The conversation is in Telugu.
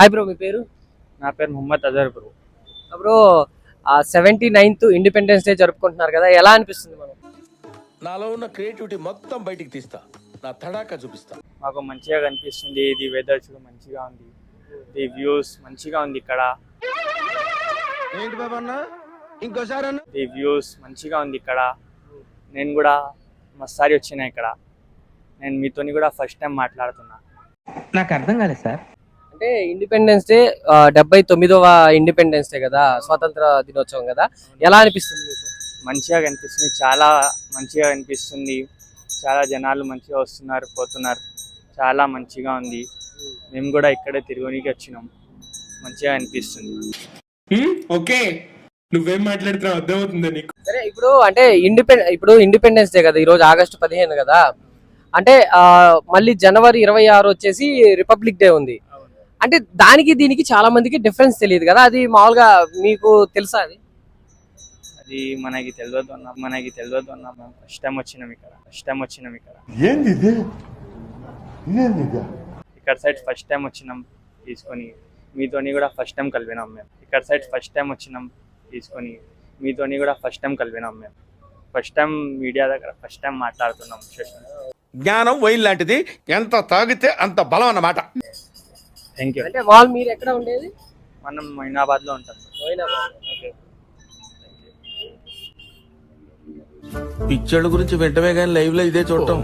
హాయ్ బ్రో, మీ పేరు? నా పేరు Mohammed Azhar bro. Bro, 79th independence day జరుపుకుంటున్నారు కదా, ఎలా అనిపిస్తుంది మనం? నాలో ఉన్న క్రియేటివిటీ మొత్తం బయటికి తీస్తా, నా తడాకా చూపిస్తా. మాకు మంచిగా కనిపిస్తుంది. ఇది వెదర్ కూడా మంచిగా ఉంది. ఈ వ్యూస్ మంచిగా ఉంది ఇక్కడ. ఏంటి బాబా అన్న, ఇంకోసారి ఈ వ్యూస్ మంచిగా ఉంది ఇక్కడ. నేను కూడా మసారి వచ్చిన ఇక్కడ. నేను మీతోని కూడా ఫస్ట్ టైం మాట్లాడుతున్నా. నాకు అర్థం కాలేదు సార్. అంటే ఇండిపెండెన్స్ డే 79వ ఇండిపెండెన్స్ డే కదా, స్వాతంత్ర దినోత్సవం కదా, ఎలా అనిపిస్తుంది మీకు? మంచిగా కనిపిస్తుంది, చాలా మంచిగా కనిపిస్తుంది. చాలా జనాలు మంచిగా వస్తున్నారు పోతున్నారు. చాలా మంచిగా ఉంది. మేము కూడా ఇక్కడే తిరుగునికి వచ్చినాం. మంచిగా అనిపిస్తుంది. ఓకే, నువ్వేం మాట్లాడుతున్నావు అర్థమవుతుందా నీకు? సరే, ఇప్పుడు అంటే ఇండిపెండెన్స్ డే కదా, ఈరోజు ఆగస్టు 15 కదా. అంటే మళ్ళీ జనవరి 26 వచ్చేసి రిపబ్లిక్ డే ఉంది. అంటే దానికి దీనికి చాలా మందికి డిఫరెన్స్ తెలియదు కదా, అది మామూలుగా మీకు తెలుసా? అది మనకి తెలియదు అన్న మేము ఫస్ట్ టైం వచ్చినాం ఇక్కడ. ఇక్కడ సైడ్ ఫస్ట్ టైం వచ్చినాం తీసుకొని. మీతోని కూడా ఫస్ట్ టైం కలిపినాం మేము. ఫస్ట్ టైం మీడియా దగ్గర ఫస్ట్ టైం మాట్లాడుతున్నాం. జ్ఞానం వైన్ లాంటిది, ఎంత తాగితే అంత బలం అన్నమాట. Thank you. అంటే వాళ్ళు మీరు ఎక్కడ ఉండేది? మనం మొయినాబాద్ లో ఉంటాం. ఓకే. పిచ్చోళ్ళ గురించి వెంటనే కానీ లైవ్ లో ఇదే చూడటం